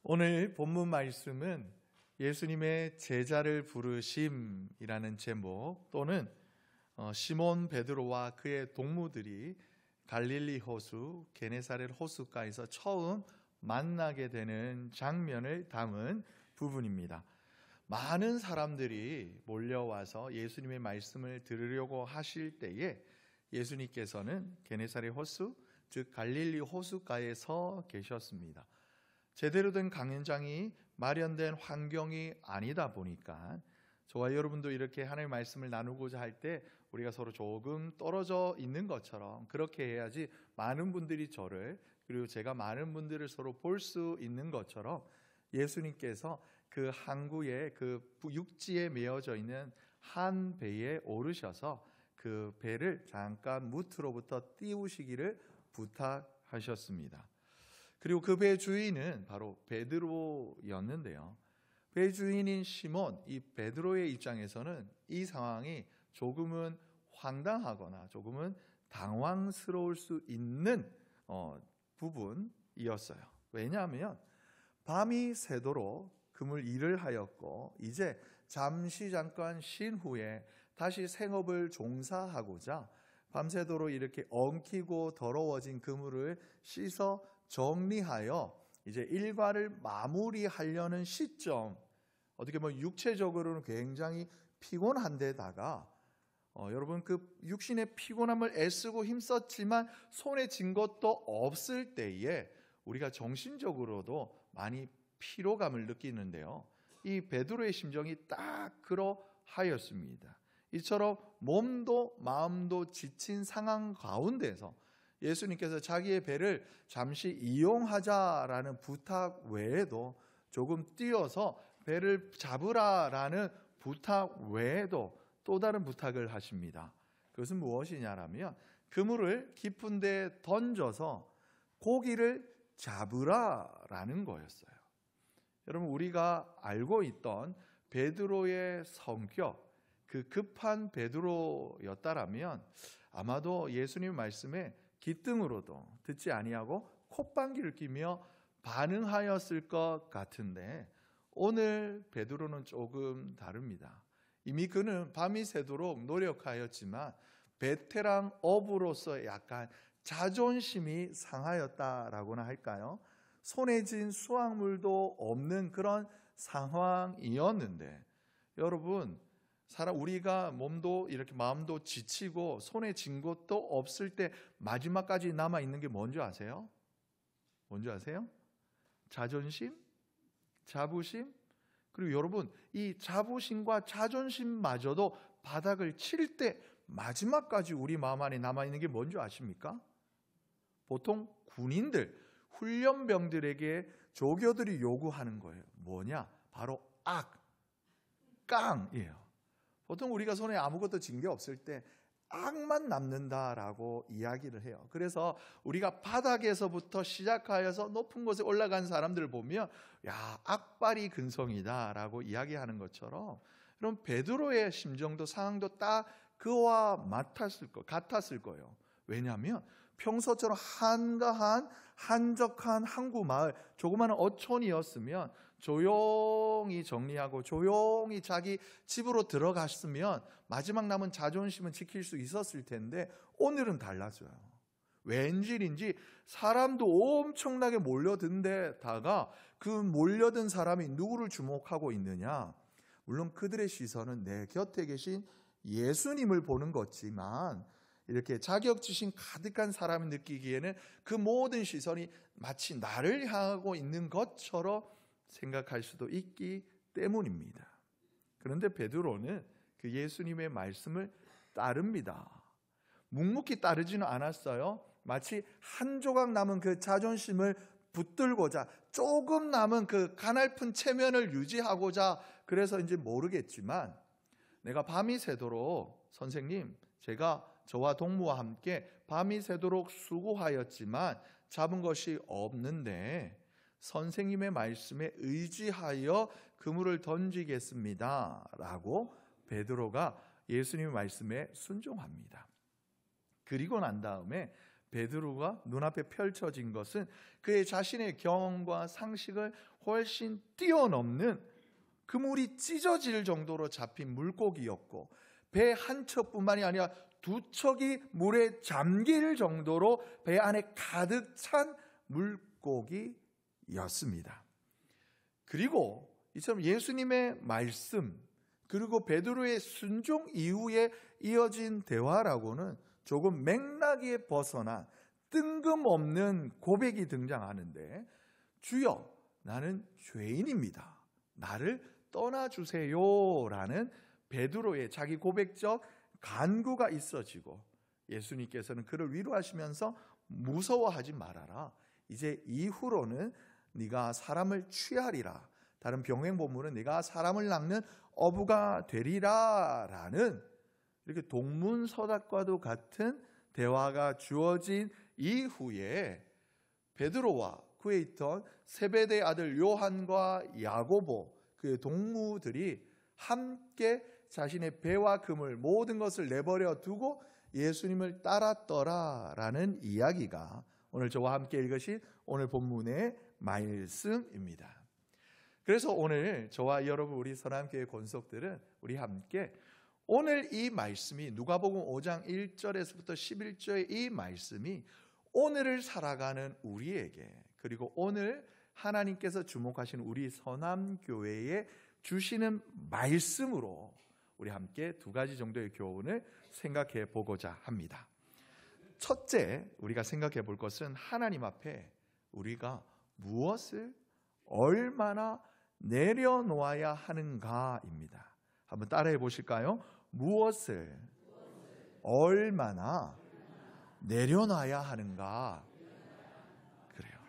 오늘 본문 말씀은 예수님의 제자를 부르심이라는 제목 또는 시몬 베드로와 그의 동무들이 갈릴리 호수 게네사렛 호수가에서 처음 만나게 되는 장면을 담은 부분입니다. 많은 사람들이 몰려와서 예수님의 말씀을 들으려고 하실 때에 예수님께서는 게네사렛 호수, 즉 갈릴리 호수가에 서 계셨습니다. 제대로 된 강연장이 마련된 환경이 아니다 보니까 저와 여러분도 이렇게 하나님의 말씀을 나누고자 할 때 우리가 서로 조금 떨어져 있는 것처럼 그렇게 해야지 많은 분들이 저를, 그리고 제가 많은 분들을 서로 볼 수 있는 것처럼 예수님께서 그 항구에, 그 육지에 메어져 있는 한 배에 오르셔서 그 배를 잠깐 무트로부터 띄우시기를 부탁하셨습니다. 그리고 그 배 주인은 바로 베드로였는데요. 배 주인인 시몬, 이 베드로의 입장에서는 이 상황이 조금은 황당하거나 조금은 당황스러울 수 있는 부분이었어요. 왜냐하면 밤이 새도록 그물 일을 하였고 이제 잠깐 쉰 후에 다시 생업을 종사하고자 밤새도록 이렇게 엉키고 더러워진 그물을 씻어 정리하여 이제 일과를 마무리하려는 시점, 어떻게 보면 육체적으로는 굉장히 피곤한 데다가 여러분 그 육신의 피곤함을 애쓰고 힘썼지만 손에 쥔 것도 없을 때에 우리가 정신적으로도 많이 피로감을 느끼는데요. 이 베드로의 심정이 딱 그러하였습니다. 이처럼 몸도 마음도 지친 상황 가운데서 예수님께서 자기의 배를 잠시 이용하자라는 부탁 외에도 조금 뛰어서 배를 잡으라라는 부탁 외에도 또 다른 부탁을 하십니다. 그것은 무엇이냐라면 그물을 깊은 데 던져서 고기를 잡으라라는 거였어요. 여러분, 우리가 알고 있던 베드로의 성격, 그 급한 베드로였다라면 아마도 예수님 말씀에 기등으로도 듣지 아니하고 콧방귀를 뀌며 반응하였을 것 같은데 오늘 베드로는 조금 다릅니다. 이미 그는 밤이 새도록 노력하였지만 베테랑 어부로서 약간 자존심이 상하였다라고나 할까요? 손에 쥔 수확물도 없는 그런 상황이었는데 여러분, 우리가 몸도 이렇게 마음도 지치고 손에 쥔 것도 없을 때 마지막까지 남아있는 게 뭔지 아세요? 뭔지 아세요? 자존심? 자부심? 그리고 여러분, 이 자부심과 자존심마저도 바닥을 칠 때 마지막까지 우리 마음 안에 남아있는 게 뭔지 아십니까? 보통 군인들, 훈련병들에게 조교들이 요구하는 거예요. 뭐냐? 바로 깡이에요. 보통 우리가 손에 아무것도 쥔 게 없을 때 악만 남는다라고 이야기를 해요. 그래서 우리가 바닥에서부터 시작하여서 높은 곳에 올라간 사람들을 보면 야, 악발이 근성이다라고 이야기하는 것처럼 그럼 베드로의 심정도 상황도 딱 그와 같았을 거예요. 왜냐하면 평소처럼 한가한 한적한 항구 마을, 조그마한 어촌이었으면 조용히 정리하고 조용히 자기 집으로 들어갔으면 마지막 남은 자존심은 지킬 수 있었을 텐데 오늘은 달라져요. 웬일인지 사람도 엄청나게 몰려든 데다가 그 몰려든 사람이 누구를 주목하고 있느냐? 물론 그들의 시선은 내 곁에 계신 예수님을 보는 거지만 이렇게 자격지심 가득한 사람이 느끼기에는 그 모든 시선이 마치 나를 향하고 있는 것처럼 생각할 수도 있기 때문입니다. 그런데 베드로는 그 예수님의 말씀을 따릅니다. 묵묵히 따르지는 않았어요. 마치 한 조각 남은 그 자존심을 붙들고자 조금 남은 그 가냘픈 체면을 유지하고자 그래서인지 모르겠지만 내가 밤이 새도록 선생님, 제가 저와 동무와 함께 밤이 새도록 수고하였지만 잡은 것이 없는데 선생님의 말씀에 의지하여 그물을 던지겠습니다 라고 베드로가 예수님의 말씀에 순종합니다. 그리고 난 다음에 베드로가 눈앞에 펼쳐진 것은 그의 자신의 경험과 상식을 훨씬 뛰어넘는 그물이 찢어질 정도로 잡힌 물고기였고, 배 한 척뿐만이 아니라 두 척이 물에 잠길 정도로 배 안에 가득 찬 물고기였습니다. 그리고 이처럼 예수님의 말씀 그리고 베드로의 순종 이후에 이어진 대화라고는 조금 맥락에 벗어난 뜬금없는 고백이 등장하는데, 주여 나는 죄인입니다, 나를 떠나주세요 라는 베드로의 자기 고백적 간구가 있어지고, 예수님께서는 그를 위로하시면서 무서워하지 말아라, 이제 이후로는 네가 사람을 취하리라, 다른 병행 본문은 네가 사람을 낚는 어부가 되리라 라는 이렇게 동문서답과도 같은 대화가 주어진 이후에 베드로와 그에 있던 세베대의 아들 요한과 야고보 그의 동무들이 함께 자신의 배와 그물 모든 것을 내버려 두고 예수님을 따랐더라라는 이야기가 오늘 저와 함께 읽으신 오늘 본문의 말씀입니다. 그래서 오늘 저와 여러분 우리 선함교회 권속들은 우리 함께 오늘 이 말씀이 누가복음 5장 1절에서부터 11절의 이 말씀이 오늘을 살아가는 우리에게, 그리고 오늘 하나님께서 주목하신 우리 선함교회에 주시는 말씀으로 우리 함께 두 가지 정도의 교훈을 생각해 보고자 합니다. 첫째, 우리가 생각해 볼 것은 하나님 앞에 우리가 무엇을 얼마나 내려놓아야 하는가입니다. 한번 따라해 보실까요? 무엇을 얼마나 내려놔야 하는가. 그래요.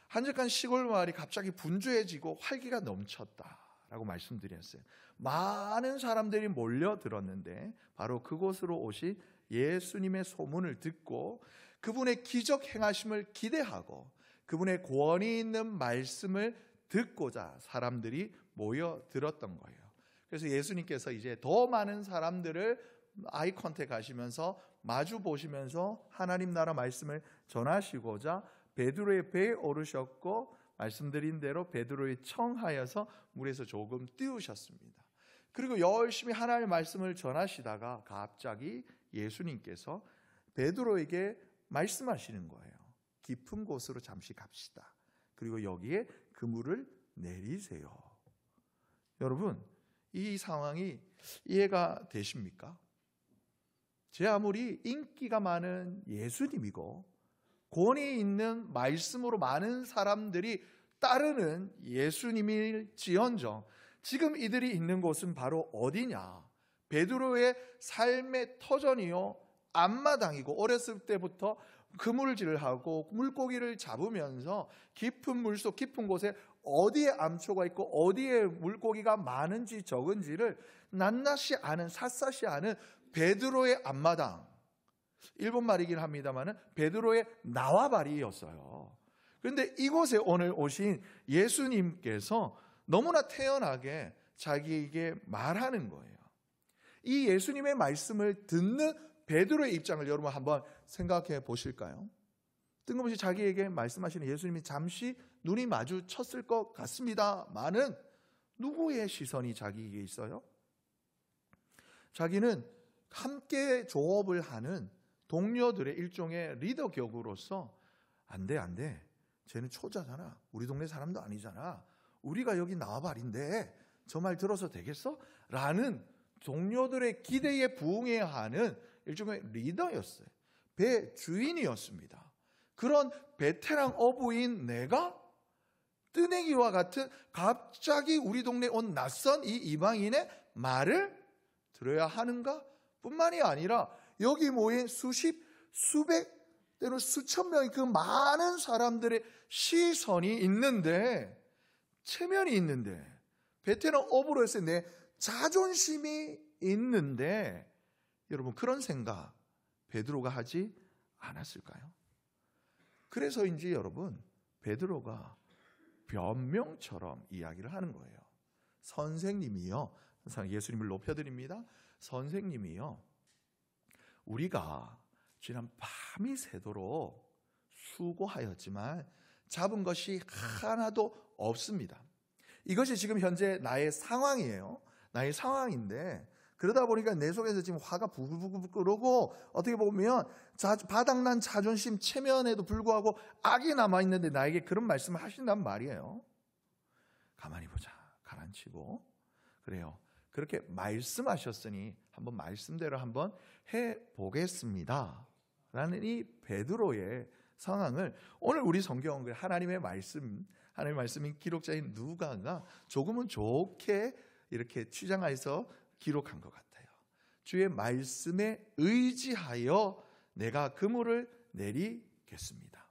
한적한 시골 마을이 갑자기 분주해지고 활기가 넘쳤다라고 말씀드렸어요. 많은 사람들이 몰려들었는데 바로 그곳으로 오신 예수님의 소문을 듣고 그분의 기적 행하심을 기대하고 그분의 권위 있는 말씀을 듣고자 사람들이 모여들었던 거예요. 그래서 예수님께서 이제 더 많은 사람들을 아이 컨택 하시면서 마주 보시면서 하나님 나라 말씀을 전하시고자 베드로의 배에 오르셨고, 말씀드린 대로 베드로의 청하여서 물에서 조금 띄우셨습니다. 그리고 열심히 하나님의 말씀을 전하시다가 갑자기 예수님께서 베드로에게 말씀하시는 거예요. 깊은 곳으로 잠시 갑시다. 그리고 여기에 그물을 내리세요. 여러분, 이 상황이 이해가 되십니까? 제 아무리 인기가 많은 예수님이고 권위 있는 말씀으로 많은 사람들이 따르는 예수님일지언정 지금 이들이 있는 곳은 바로 어디냐? 베드로의 삶의 터전이요, 앞마당이고, 어렸을 때부터 그물질을 하고 물고기를 잡으면서 깊은 물속 깊은 곳에 어디에 암초가 있고 어디에 물고기가 많은지 적은지를 낱낱이 아는, 샅샅이 아는 베드로의 앞마당, 일본 말이긴 합니다만 베드로의 나와바리였어요. 그런데 이곳에 오늘 오신 예수님께서 너무나 태연하게 자기에게 말하는 거예요. 이 예수님의 말씀을 듣는 베드로의 입장을 여러분 한번 생각해 보실까요? 뜬금없이 자기에게 말씀하시는 예수님이 잠시 눈이 마주쳤을 것 같습니다만은 누구의 시선이 자기에게 있어요? 자기는 함께 조업을 하는 동료들의 일종의 리더 격으로서 안 돼. 쟤는 초자잖아. 우리 동네 사람도 아니잖아. 우리가 여기 나와바리인데 저 말 들어서 되겠어? 라는 동료들의 기대에 부응해야 하는 일종의 리더였어요. 배 주인이었습니다. 그런 베테랑 어부인 내가 뜨내기와 같은 갑자기 우리 동네에 온 낯선 이 이방인의 말을 들어야 하는가? 뿐만이 아니라 여기 모인 수백 때로 수천 명의 그 많은 사람들의 시선이 있는데, 체면이 있는데, 베테랑 어부로서의 내 자존심이 있는데, 여러분 그런 생각 베드로가 하지 않았을까요? 그래서인지 여러분 베드로가 변명처럼 이야기를 하는 거예요. 선생님이요, 항상 예수님을 높여드립니다. 선생님이요, 우리가 지난 밤이 새도록 수고하였지만 잡은 것이 하나도 없습니다. 이것이 지금 현재 나의 상황이에요. 나의 상황인데 그러다 보니까 내 속에서 지금 화가 부글부글 끓고 어떻게 보면 바닥난 자존심 체면에도 불구하고 악이 남아있는데 나에게 그런 말씀을 하신단 말이에요. 가만히 보자. 가라앉히고 그래요. 그렇게 말씀하셨으니 한번 말씀대로 한번 해보겠습니다. 라는 이 베드로의 상황을 오늘 우리 성경은 하나님의 말씀인 기록자인 누가가 조금은 좋게 이렇게 취장해서 기록한 것 같아요. 주의 말씀에 의지하여 내가 그물을 내리겠습니다.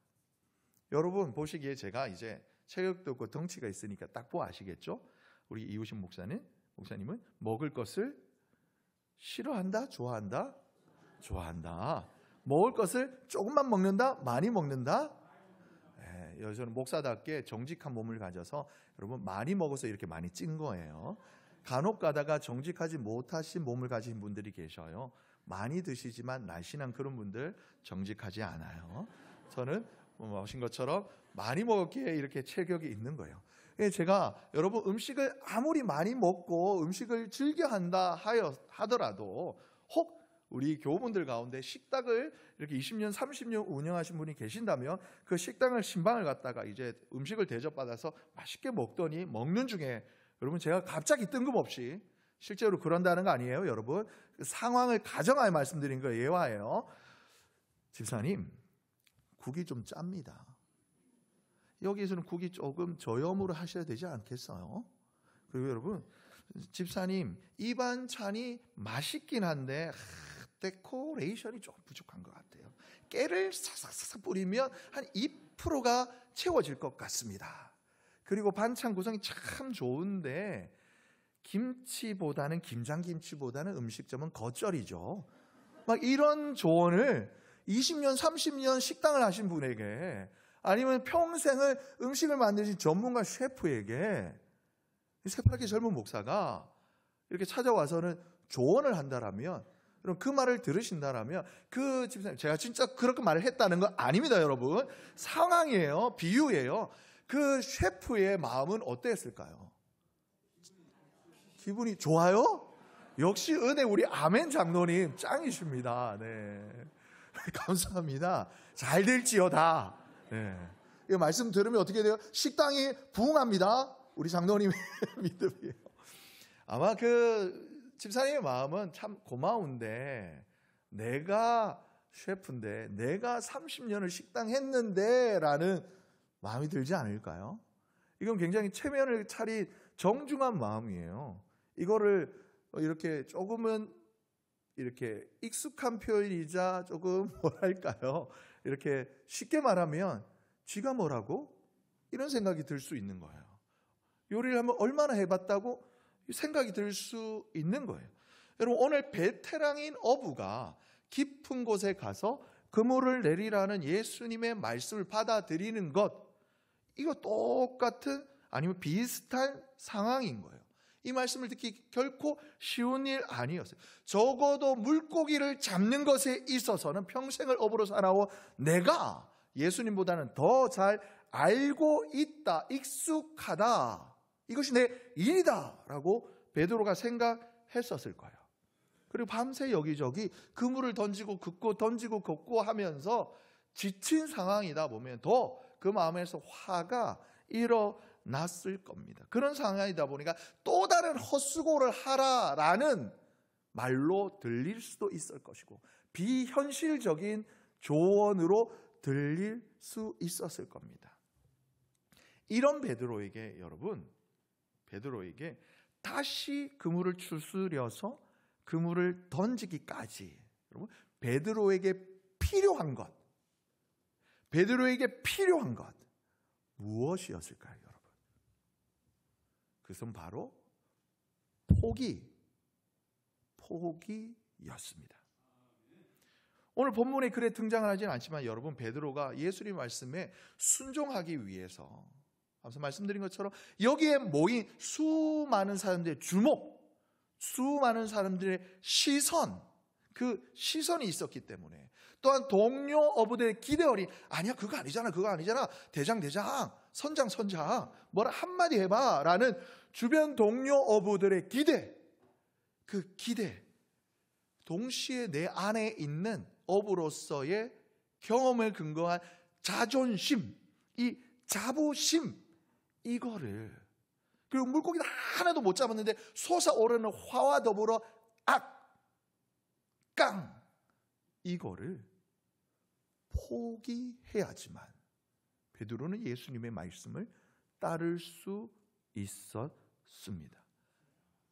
여러분 보시기에 제가 이제 체격도 없고 덩치가 있으니까 딱 보아 아시겠죠? 우리 이우신 목사님은 먹을 것을 싫어한다? 좋아한다? 좋아한다. 먹을 것을 조금만 먹는다? 많이 먹는다? 저는 목사답게 정직한 몸을 가져서 여러분 많이 먹어서 이렇게 많이 찐 거예요. 간혹 가다가 정직하지 못하신 몸을 가진 분들이 계셔요. 많이 드시지만 날씬한 그런 분들 정직하지 않아요. 저는 보신 것처럼 많이 먹었기에 이렇게 체격이 있는 거예요. 제가 여러분 음식을 아무리 많이 먹고 음식을 즐겨 한다 하더라도 혹 우리 교우분들 가운데 식당을 이렇게 20년, 30년 운영하신 분이 계신다면 그 식당을 신방을 갔다가 이제 음식을 대접받아서 맛있게 먹더니 먹는 중에 여러분 제가 갑자기 뜬금없이 실제로 그런다는 거 아니에요, 여러분? 그 상황을 가정하여 말씀드린 거 예화예요. 집사님, 국이 좀 짭니다. 여기서는 국이 조금 저염으로 하셔야 되지 않겠어요? 그리고 여러분, 집사님, 이 반찬이 맛있긴 한데 데코레이션이 조금 부족한 것 같아요. 깨를 사삭사삭 뿌리면 한 2%가 채워질 것 같습니다. 그리고 반찬 구성이 참 좋은데 김장김치보다는 음식점은 겉절이죠. 막 이런 조언을 20년, 30년 식당을 하신 분에게 아니면 평생을 음식을 만드신 전문가 셰프에게 새파랗게 젊은 목사가 이렇게 찾아와서는 조언을 한다라면 그럼 그 말을 들으신다라면 그 집사님 제가 진짜 그렇게 말을 했다는 건 아닙니다, 여러분. 상황이에요. 비유예요. 그 셰프의 마음은 어땠을까요? 기분이 좋아요? 역시 은혜 우리 아멘 장로님 짱이십니다. 네. 감사합니다. 잘 될지어다. 네. 이 말씀 들으면 어떻게 돼요? 식당이 부흥합니다. 우리 장로님의 믿음이에요. 아마 그 집사님의 마음은 참 고마운데 내가 셰프인데 내가 30년을 식당 했는데 라는 마음이 들지 않을까요? 이건 굉장히 체면을 차린 정중한 마음이에요. 이거를 이렇게 조금은 이렇게 익숙한 표현이자 조금 뭐랄까요? 이렇게 쉽게 말하면 쥐가 뭐라고? 이런 생각이 들 수 있는 거예요. 요리를 하면 얼마나 해봤다고 생각이 들 수 있는 거예요. 여러분 오늘 베테랑인 어부가 깊은 곳에 가서 그물을 내리라는 예수님의 말씀을 받아들이는 것 이거 똑같은 아니면 비슷한 상황인 거예요. 이 말씀을 듣기 결코 쉬운 일 아니었어요. 적어도 물고기를 잡는 것에 있어서는 평생을 어부로 살아온 내가 예수님보다는 더 잘 알고 있다, 익숙하다. 이것이 내 일이다 라고 베드로가 생각했었을 거예요. 그리고 밤새 여기저기 그물을 던지고 긋고 하면서 지친 상황이다 보면 더 그 마음에서 화가 일어났을 겁니다. 그런 상황이다 보니까 또 다른 헛수고를 하라라는 말로 들릴 수도 있을 것이고 비현실적인 조언으로 들릴 수 있었을 겁니다. 이런 베드로에게 다시 그물을 추스려서 그물을 던지기까지 여러분 베드로에게 필요한 것 무엇이었을까요, 여러분? 그것은 바로 포기였습니다. 오늘 본문에 그래 등장을 하지는 않지만 여러분 베드로가 예수님 말씀에 순종하기 위해서 앞서 말씀드린 것처럼 여기에 모인 수많은 사람들의 주목, 수많은 사람들의 시선, 그 시선이 있었기 때문에 또한 동료 어부들의 기대 어린, 아니야 그거 아니잖아, 그거 아니잖아, 대장 선장 뭐라 한마디 해봐 라는 주변 동료 어부들의 기대, 그 기대, 동시에 내 안에 있는 어부로서의 경험을 근거한 자존심, 이 자부심, 이거를, 그리고 물고기 하나도 못 잡았는데 솟아오르는 화와 더불어 깡, 이거를 포기해야지만 베드로는 예수님의 말씀을 따를 수 있었습니다.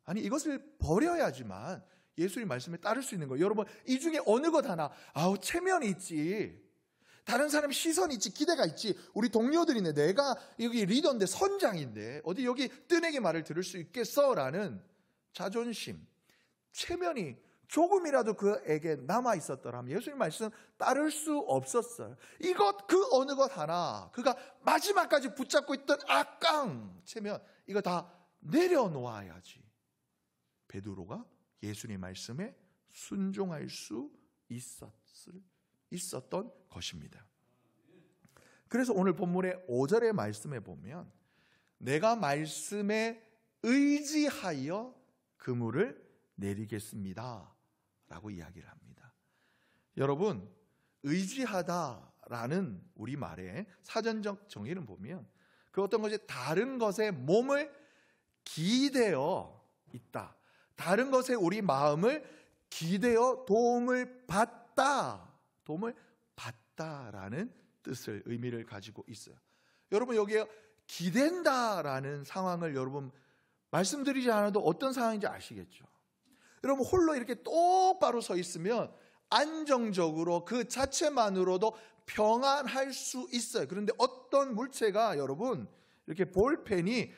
아니, 이것을 버려야지만 예수님 말씀에 따를 수 있는 거예요. 여러분, 이 중에 어느 것 하나, 체면이 있지, 다른 사람 시선이 있지, 기대가 있지, 우리 동료들인데, 내가 여기 리더인데, 선장인데 어디 여기 뜬에게 말을 들을 수 있겠어? 라는 자존심, 체면이 조금이라도 그에게 남아 있었더라면 예수님 말씀 따를 수 없었어요. 그 어느 것 하나, 그가 마지막까지 붙잡고 있던 체면, 이거 다 내려놓아야지 베드로가 예수님 말씀에 순종할 수 있었던 것입니다. 그래서 오늘 본문의 5절의 말씀에 보면, 내가 말씀에 의지하여 그물을 내리겠습니다 라고 이야기를 합니다. 여러분, 의지하다라는 우리말의 사전적 정의를 보면 그 어떤 것이 다른 것에 몸을 기대어 있다, 다른 것에 우리 마음을 기대어 도움을 받다라는 뜻을, 의미를 가지고 있어요. 여러분, 여기에 기댄다라는 상황을 여러분 말씀드리지 않아도 어떤 상황인지 아시겠죠? 여러분, 홀로 이렇게 똑바로 서 있으면 안정적으로 그 자체만으로도 평안할 수 있어요. 그런데 어떤 물체가, 여러분, 이렇게 볼펜이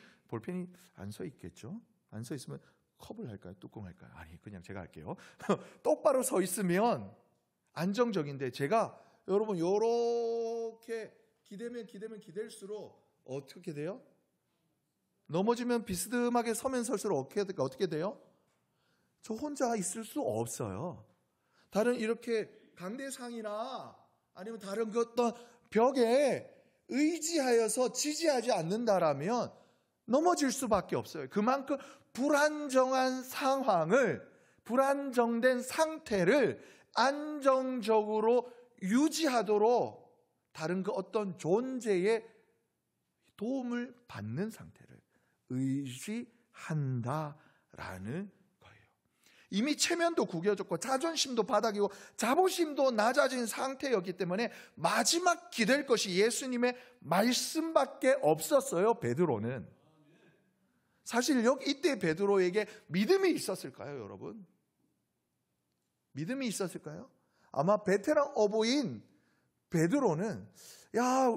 안 서 있겠죠? 안 서 있으면 컵을 할까요? 뚜껑 할까요? 아니, 그냥 제가 할게요. 똑바로 서 있으면 안정적인데, 제가 여러분 요렇게 기댈수록 어떻게 돼요? 넘어지면 비스듬하게 서면 설수록 어떻게 돼요? 저 혼자 있을 수 없어요. 다른 이렇게 강대상이나 아니면 다른 그 어떤 벽에 의지하여서 지지하지 않는다라면 넘어질 수밖에 없어요. 그만큼 불안정한 상황을, 불안정된 상태를 안정적으로 유지하도록 다른 그 어떤 존재의 도움을 받는 상태를 의지한다라는 거예요. 이미 체면도 구겨졌고 자존심도 바닥이고 자부심도 낮아진 상태였기 때문에 마지막 기댈 것이 예수님의 말씀밖에 없었어요. 베드로는. 사실 이때 베드로에게 믿음이 있었을까요, 여러분? 믿음이 있었을까요? 아마 베테랑 어부인 베드로는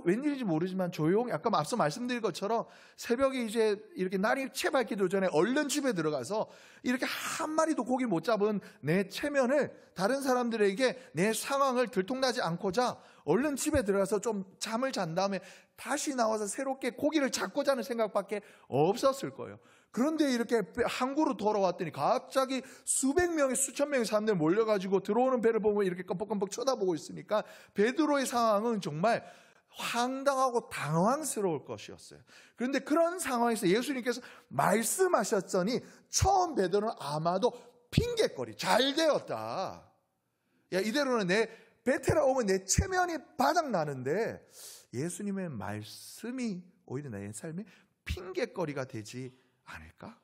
웬일인지 모르지만 조용히, 아까 앞서 말씀드린 것처럼 새벽에 이제 이렇게 날이 채 밝기도 전에 얼른 집에 들어가서 이렇게 한 마리도 고기 못 잡은 내 체면을 다른 사람들에게 내 상황을 들통나지 않고자 얼른 집에 들어가서 좀 잠을 잔 다음에 다시 나와서 새롭게 고기를 잡고자 하는 생각밖에 없었을 거예요. 그런데 이렇게 항구로 돌아왔더니 갑자기 수백 명의, 수천 명의 사람들이 몰려가지고 들어오는 배를 보면 이렇게 껌뻑껌뻑 쳐다보고 있으니까 베드로의 상황은 정말 황당하고 당황스러울 것이었어요. 그런데 그런 상황에서 예수님께서 말씀하셨더니 처음 베드로는 아마도 핑계거리, 잘 되었다, 이대로는 내 베테랑 오면 내 체면이 바닥나는데 예수님의 말씀이 오히려 나의 삶에 핑계거리가 되지 않을까?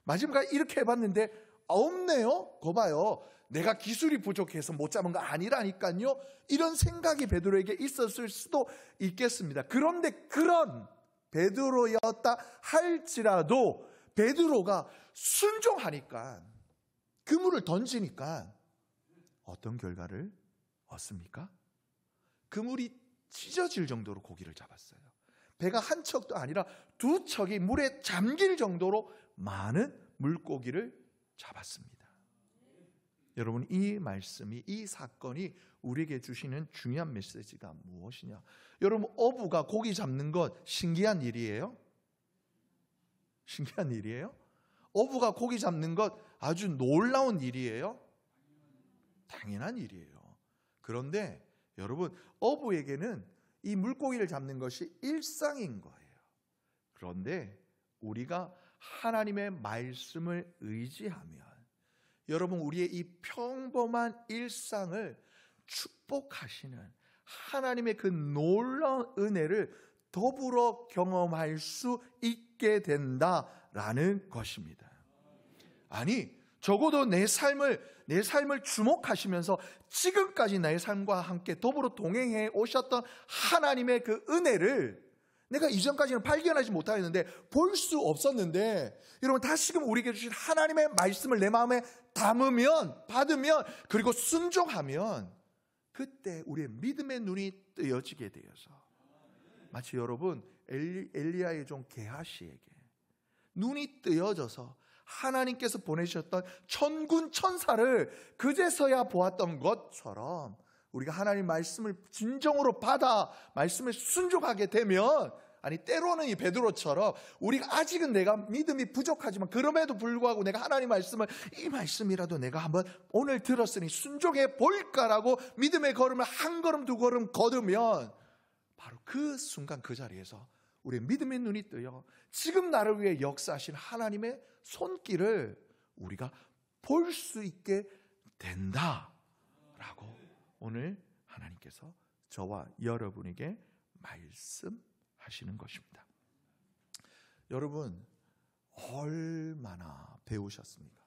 마지막까지 이렇게 해봤는데 없네요. 거봐요, 내가 기술이 부족해서 못 잡은 거 아니라니까요. 이런 생각이 베드로에게 있었을 수도 있겠습니다. 그런데 그런 베드로였다 할지라도 베드로가 순종하니까, 그물을 던지니까 어떤 결과를 얻습니까? 그물이 찢어질 정도로 고기를 잡았어요. 배가 한 척도 아니라 두 척이 물에 잠길 정도로 많은 물고기를 잡았습니다. 여러분, 이 말씀이, 이 사건이 우리에게 주시는 중요한 메시지가 무엇이냐? 여러분, 어부가 고기 잡는 것 신기한 일이에요? 신기한 일이에요? 어부가 고기 잡는 것 아주 놀라운 일이에요? 당연한 일이에요. 그런데 여러분, 어부에게는 이 물고기를 잡는 것이 일상인 거예요. 그런데 우리가 하나님의 말씀을 의지하면 여러분, 우리의 이 평범한 일상을 축복하시는 하나님의 그 놀라운 은혜를 더불어 경험할 수 있게 된다라는 것입니다. 아니, 적어도 내 삶을 주목하시면서 지금까지 나의 삶과 함께 더불어 동행해 오셨던 하나님의 그 은혜를 내가 이전까지는 발견하지 못하였는데, 볼 수 없었는데, 여러분 다시금 우리에게 주신 하나님의 말씀을 내 마음에 담으면, 받으면, 그리고 순종하면 그때 우리의 믿음의 눈이 뜨여지게 되어서, 마치 여러분 엘리야의 종 게하시에게 눈이 뜨여져서 하나님께서 보내셨던 천군 천사를 그제서야 보았던 것처럼, 우리가 하나님 말씀을 진정으로 받아 말씀을 순종하게 되면, 아니 때로는 이 베드로처럼 우리가 아직은 내가 믿음이 부족하지만 그럼에도 불구하고 내가 하나님 말씀을, 이 말씀이라도 내가 한번 오늘 들었으니 순종해 볼까라고 믿음의 걸음을 한 걸음 두 걸음 걷으면, 바로 그 순간 그 자리에서 우리의 믿음의 눈이 뜨여 지금 나를 위해 역사하신 하나님의 손길을 우리가 볼 수 있게 된다라고 오늘 하나님께서 저와 여러분에게 말씀하시는 것입니다. 여러분, 얼마나 배우셨습니까?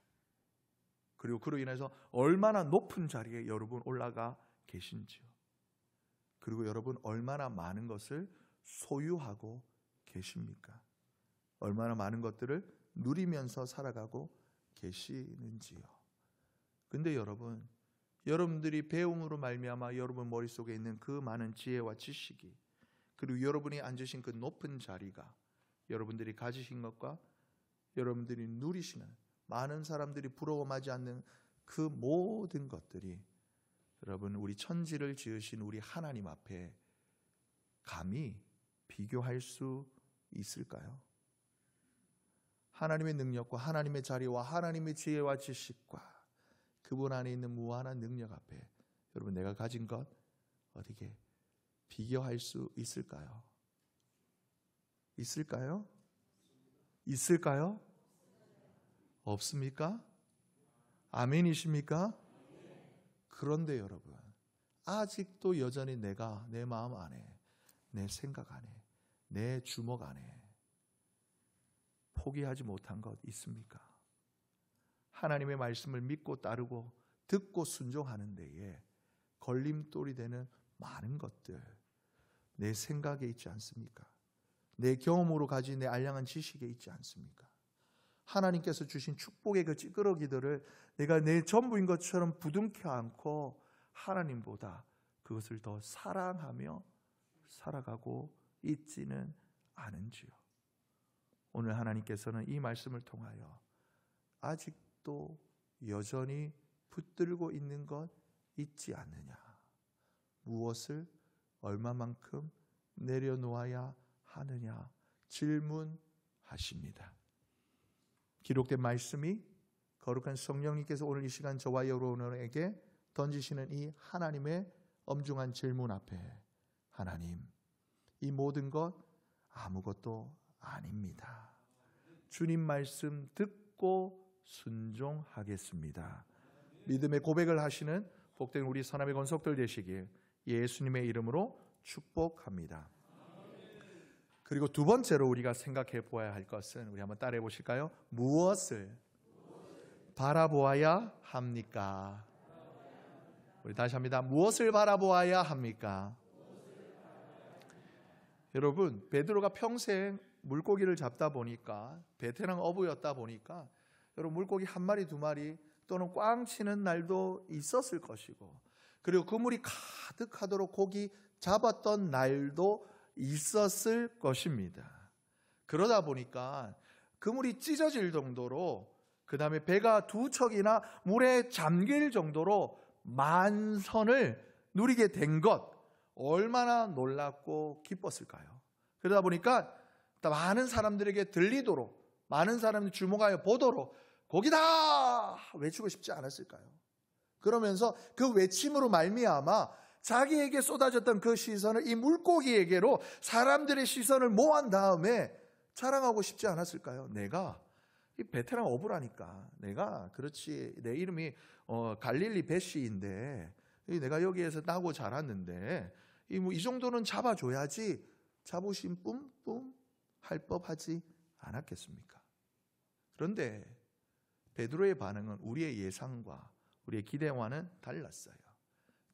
그리고 그로 인해서 얼마나 높은 자리에 여러분 올라가 계신지요? 그리고 여러분, 얼마나 많은 것을 소유하고 계십니까? 얼마나 많은 것들을 누리면서 살아가고 계시는지요? 근데 여러분, 여러분들이 배움으로 말미암아 여러분 머릿속에 있는 그 많은 지혜와 지식이, 그리고 여러분이 앉으신 그 높은 자리가, 여러분들이 가지신 것과 여러분들이 누리시는, 많은 사람들이 부러워하지 않는 그 모든 것들이 여러분, 우리 천지를 지으신 우리 하나님 앞에 감히 비교할 수 있을까요? 하나님의 능력과 하나님의 자리와 하나님의 지혜와 지식과 그분 안에 있는 무한한 능력 앞에 여러분, 내가 가진 것 어떻게 비교할 수 있을까요? 있을까요? 있을까요? 없습니까? 아멘이십니까? 그런데 여러분, 아직도 여전히 내가 내 마음 안에, 내 생각 안에, 내 주먹 안에 포기하지 못한 것 있습니까? 하나님의 말씀을 믿고 따르고 듣고 순종하는 데에 걸림돌이 되는 많은 것들, 내 생각에 있지 않습니까? 내 경험으로 가진 내 알량한 지식에 있지 않습니까? 하나님께서 주신 축복의 그 찌끄러기들을 내가 내 전부인 것처럼 부둥켜 안고 하나님보다 그것을 더 사랑하며 살아가고 있지는 않은지요? 오늘 하나님께서는 이 말씀을 통하여 아직도 여전히 붙들고 있는 것 있지 않느냐, 무엇을 얼마만큼 내려놓아야 하느냐 질문하십니다. 기록된 말씀이 거룩한 성령님께서 오늘 이 시간 저와 여러분에게 던지시는 이 하나님의 엄중한 질문 앞에, 하나님, 이 모든 것 아무것도 아닙니다. 주님 말씀 듣고 순종하겠습니다. 믿음의 고백을 하시는 복된 우리 선함의 권속들 되시길 예수님의 이름으로 축복합니다. 그리고 두 번째로 우리가 생각해 보아야 할 것은, 우리 한번 따라해 보실까요? 무엇을 바라보아야 합니까? 우리 다시 합니다. 무엇을 바라보아야 합니까? 여러분, 베드로가 평생 물고기를 잡다 보니까, 베테랑 어부였다 보니까 여러분, 물고기 한 마리 두 마리 또는 꽝 치는 날도 있었을 것이고, 그리고 그물이 가득하도록 고기 잡았던 날도 있었을 것입니다. 그러다 보니까 그물이 찢어질 정도로, 그 다음에 배가 두 척이나 물에 잠길 정도로 만선을 누리게 된 것, 얼마나 놀랍고 기뻤을까요? 그러다 보니까 많은 사람들에게 들리도록, 많은 사람들이 주목하여 보도록 고기다 외치고 싶지 않았을까요? 그러면서 그 외침으로 말미암아 자기에게 쏟아졌던 그 시선을 이 물고기에게로 사람들의 시선을 모은 다음에 자랑하고 싶지 않았을까요? 내가 이 베테랑 어부라니까. 내가 그렇지, 내 이름이 갈릴리 베시인데 내가 여기에서 나고 자랐는데 이 정도는 잡아줘야지 자부심 뿜뿜 할 법하지 않았겠습니까? 그런데 베드로의 반응은 우리의 예상과 우리의 기대와는 달랐어요.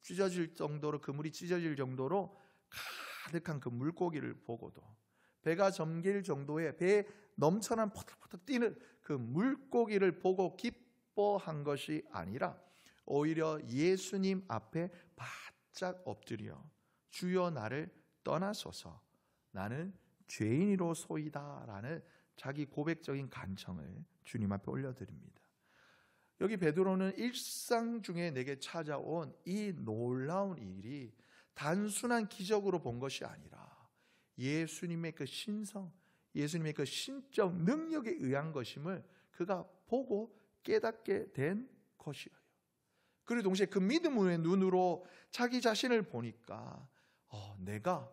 찢어질 정도로, 그물이 찢어질 정도로 가득한 그 물고기를 보고도, 배가 잠길 정도의 배에 넘쳐난 포덕포덕 뛰는 그 물고기를 보고 기뻐한 것이 아니라 오히려 예수님 앞에 바짝 엎드려 주여 나를 떠나소서, 나는 죄인이로소이다라는 자기 고백적인 간청을 주님 앞에 올려드립니다. 여기 베드로는 일상 중에 내게 찾아온 이 놀라운 일이 단순한 기적으로 본 것이 아니라 예수님의 그 신성, 예수님의 그 신적 능력에 의한 것임을 그가 보고 깨닫게 된 것이에요. 그리고 동시에 그 믿음의 눈으로 자기 자신을 보니까 내가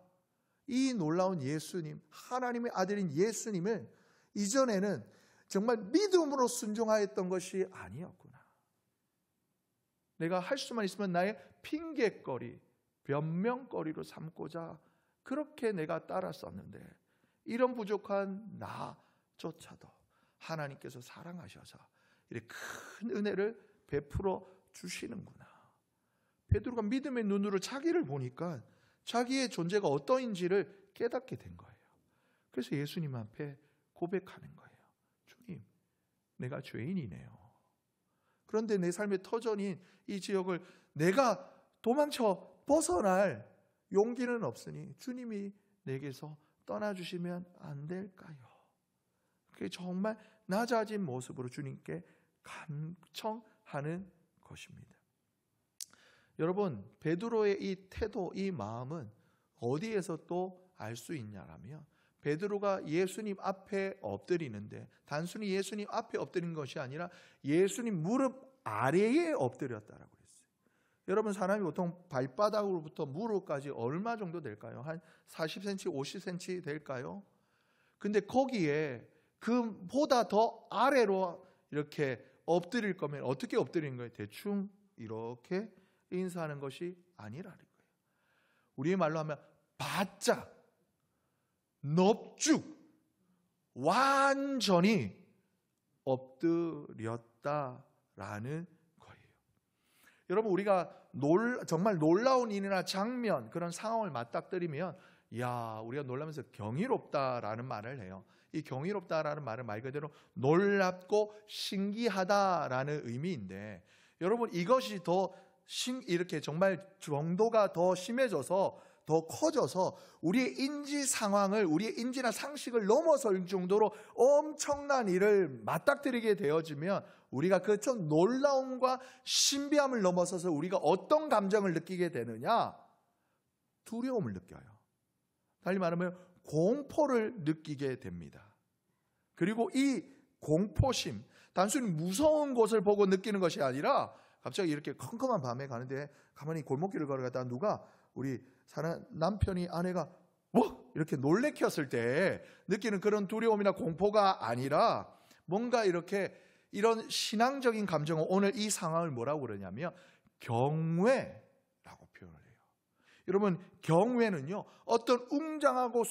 이 놀라운 예수님, 하나님의 아들인 예수님을 이전에는 정말 믿음으로 순종하였던 것이 아니었구나. 내가 할 수만 있으면 나의 핑계거리, 변명거리로 삼고자 그렇게 내가 따랐었는데 이런 부족한 나조차도 하나님께서 사랑하셔서 이렇게 큰 은혜를 베풀어 주시는구나. 베드로가 믿음의 눈으로 자기를 보니까 자기의 존재가 어떠인지를 깨닫게 된 거예요. 그래서 예수님 앞에 고백하는 거예요. 주님, 내가 죄인이네요. 그런데 내 삶의 터전인 이 지역을 내가 도망쳐 벗어날 용기는 없으니 주님이 내게서 떠나주시면 안 될까요? 그게 정말 낮아진 모습으로 주님께 간청하는 것입니다. 여러분, 베드로의 이 태도, 이 마음은 어디에서 또 알 수 있냐라면 베드로가 예수님 앞에 엎드리는데 단순히 예수님 앞에 엎드린 것이 아니라 예수님 무릎 아래에 엎드렸다라고 했어요. 여러분, 사람이 보통 발바닥으로부터 무릎까지 얼마 정도 될까요? 한 40cm, 50cm 될까요? 근데 거기에 그보다 더 아래로 이렇게 엎드릴 거면 어떻게 엎드리는 거예요? 대충 이렇게 인사하는 것이 아니라는 거예요. 우리의 말로 하면 바짝, 넙죽, 완전히 엎드렸다라는 거예요. 여러분, 우리가 정말 놀라운 일이나 장면, 그런 상황을 맞닥뜨리면 우리가 놀라면서 경이롭다라는 말을 해요. 이 경이롭다라는 말은 말 그대로 놀랍고 신기하다라는 의미인데, 여러분, 이것이 더 이렇게 정말 정도가 더 심해져서 더 커져서 우리의 인지 상황을, 우리의 인지나 상식을 넘어설 정도로 엄청난 일을 맞닥뜨리게 되어지면 우리가 그 좀 놀라움과 신비함을 넘어서서 우리가 어떤 감정을 느끼게 되느냐? 두려움을 느껴요. 달리 말하면 공포를 느끼게 됩니다. 그리고 이 공포심, 단순히 무서운 곳을 보고 느끼는 것이 아니라 갑자기 이렇게 컴컴한 밤에 가는데 가만히 골목길을 걸어가다가 누가 우리 사는 남편이 아내가 이렇게 놀래켰을 때 느끼는 그런 두려움이나 공포가 아니라 뭔가 이렇게 이런 신앙적인 감정은 오늘 이 상황을 뭐라고 그러냐면 경외라고 표현을 해요. 여러분, 경외는요, 어떤 웅장하고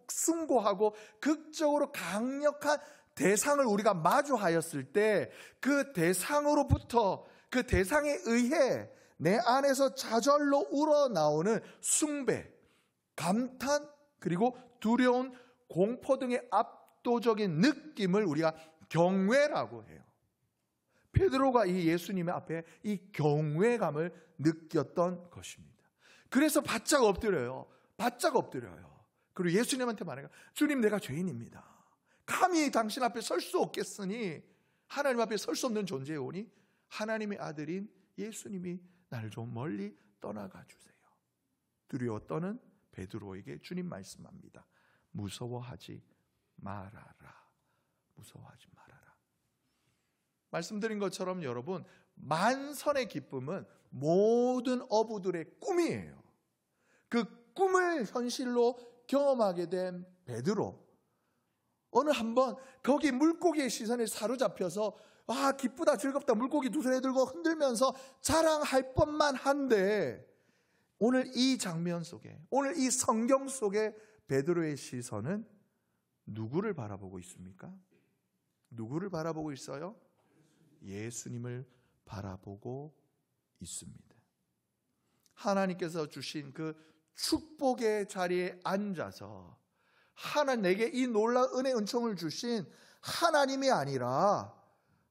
숭고하고 극적으로 강력한 대상을 우리가 마주하였을 때 그 대상으로부터, 그 대상에 의해 내 안에서 좌절로 우러나오는 숭배, 감탄, 그리고 두려운 공포 등의 압도적인 느낌을 우리가 경외라고 해요. 베드로가 이 예수님의 앞에 이 경외감을 느꼈던 것입니다. 그래서 바짝 엎드려요. 바짝 엎드려요. 그리고 예수님한테 말해요. 주님, 내가 죄인입니다. 감히 당신 앞에 설 수 없겠으니, 하나님 앞에 설 수 없는 존재이오니 하나님의 아들인 예수님이 나를 좀 멀리 떠나가 주세요. 두려워 떠는 베드로에게 주님 말씀합니다. 무서워하지 말아라. 무서워하지 말아라. 말씀드린 것처럼 여러분, 만선의 기쁨은 모든 어부들의 꿈이에요. 그 꿈을 현실로 경험하게 된 베드로, 어느 한번 거기 물고기의 시선에 사로잡혀서 기쁘다 즐겁다 물고기 두 손에 들고 흔들면서 자랑할 법만 한데, 오늘 이 장면 속에, 오늘 이 성경 속에 베드로의 시선은 누구를 바라보고 있습니까? 누구를 바라보고 있어요? 예수님을 바라보고 있습니다. 하나님께서 주신 그 축복의 자리에 앉아서 내게 이 놀라운 은혜 은총을 주신 하나님이 아니라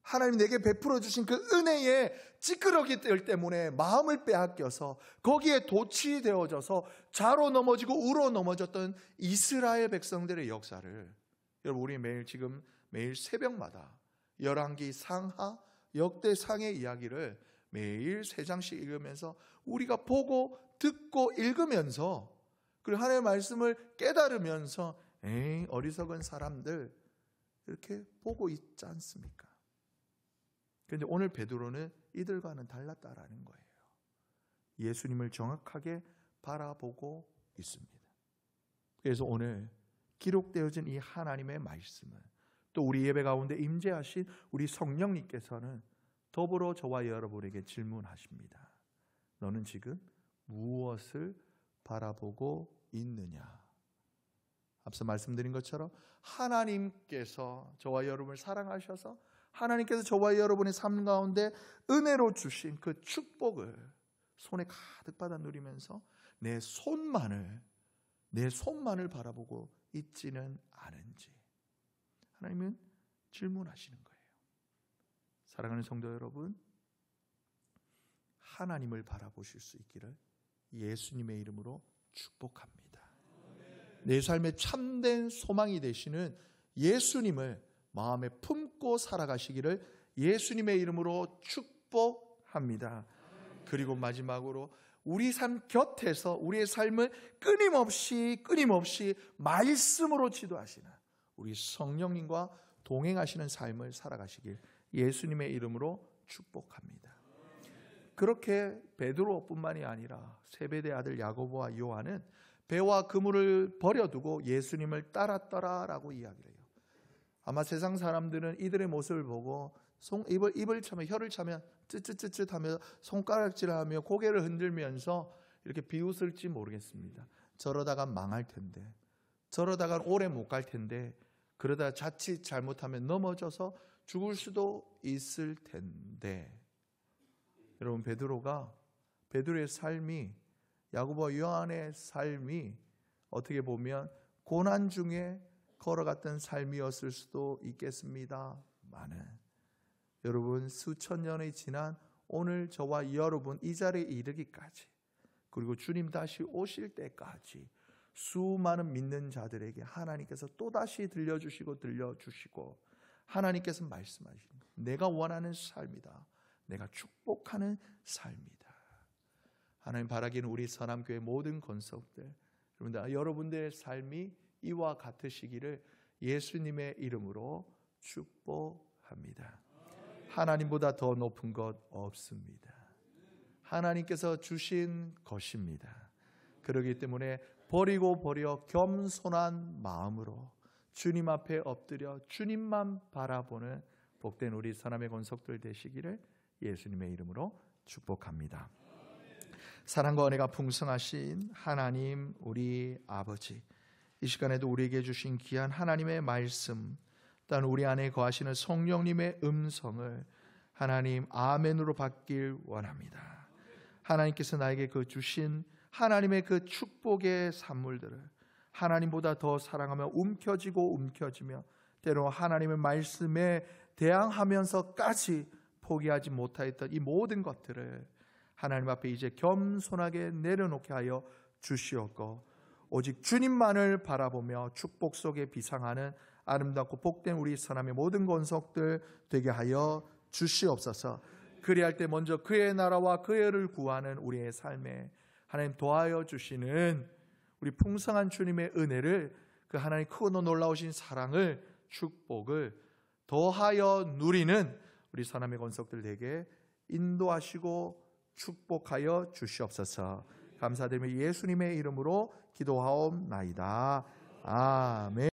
하나님 내게 베풀어 주신 그 은혜의 찌끄러기들 때문에 마음을 빼앗겨서 거기에 돛이 되어져서 좌로 넘어지고 우로 넘어졌던 이스라엘 백성들의 역사를, 여러분 우리 매일 새벽마다 열왕기 상하 역대상의 이야기를 매일 3장씩 읽으면서 우리가 보고 듣고 읽으면서, 그리고 하나님의 말씀을 깨달으면서 어리석은 사람들 이렇게 보고 있지 않습니까? 그런데 오늘 베드로는 이들과는 달랐다라는 거예요. 예수님을 정확하게 바라보고 있습니다. 그래서 오늘 기록되어진 이 하나님의 말씀은, 또 우리 예배 가운데 임재하신 우리 성령님께서는 더불어 저와 여러분에게 질문하십니다. 너는 지금 무엇을 바라보고 있느냐? 앞서 말씀드린 것처럼 하나님께서 저와 여러분을 사랑하셔서 하나님께서 저와 여러분의 삶 가운데 은혜로 주신 그 축복을 손에 가득 받아 누리면서 내 손만을 바라보고 있지는 않은지 하나님은 질문하시는 거예요. 사랑하는 성도 여러분, 하나님을 바라보실 수 있기를 예수님의 이름으로 축복합니다. 내 삶의 참된 소망이 되시는 예수님을 마음에 품고 살아가시기를 예수님의 이름으로 축복합니다. 그리고 마지막으로 우리 삶 곁에서 우리의 삶을 끊임없이 말씀으로 지도하시는 우리 성령님과 동행하시는 삶을 살아가시길 예수님의 이름으로 축복합니다. 그렇게 베드로뿐만이 아니라 세베대 아들 야고보와 요한은 배와 그물을 버려두고 예수님을 따랐더라라고 이야기를 해요. 아마 세상 사람들은 이들의 모습을 보고 입을 차면, 혀를 차면 쯧쯧쯧쯧하며 손가락질을 하며 고개를 흔들면서 이렇게 비웃을지 모르겠습니다. 저러다가 망할 텐데, 저러다가 오래 못 갈 텐데, 그러다 자칫 잘못하면 넘어져서 죽을 수도 있을 텐데, 여러분 베드로의 삶이, 야고보와 요한의 삶이 어떻게 보면 고난 중에 걸어갔던 삶이었을 수도 있겠습니다만은, 여러분 수천 년이 지난 오늘 저와 여러분 이 자리에 이르기까지, 그리고 주님 다시 오실 때까지 수많은 믿는 자들에게 하나님께서 또다시 들려주시고 하나님께서 말씀하시는, 내가 원하는 삶이다, 내가 축복하는 삶이다. 하나님 바라기는 우리 선함교회 모든 건석들, 여러분들의 삶이 이와 같으시기를 예수님의 이름으로 축복합니다. 하나님보다 더 높은 것 없습니다. 하나님께서 주신 것입니다. 그렇기 때문에 버려 겸손한 마음으로 주님 앞에 엎드려 주님만 바라보는 복된 우리 선함의 건석들 되시기를 예수님의 이름으로 축복합니다. 사랑과 은혜가 풍성하신 하나님 우리 아버지, 이 시간에도 우리에게 주신 귀한 하나님의 말씀, 또한 우리 안에 거하시는 성령님의 음성을 하나님 아멘으로 받길 원합니다. 하나님께서 나에게 그 주신 하나님의 그 축복의 산물들을 하나님보다 더 사랑하며 움켜쥐며 때로 하나님의 말씀에 대항하면서까지 포기하지 못하였던 이 모든 것들을 하나님 앞에 이제 겸손하게 내려놓게 하여 주시옵고, 오직 주님만을 바라보며 축복 속에 비상하는 아름답고 복된 우리 선함의 모든 건석들 되게 하여 주시옵소서. 그리할 때 먼저 그의 나라와 그의 의를 구하는 우리의 삶에 하나님 도와여 주시는 우리 풍성한 주님의 은혜를, 그 하나님 크고 놀라우신 사랑을, 축복을 더하여 누리는 우리 선함의 건석들 되게 인도하시고 축복하여 주시옵소서. 감사드리며 예수님의 이름으로 기도하옵나이다. 아멘.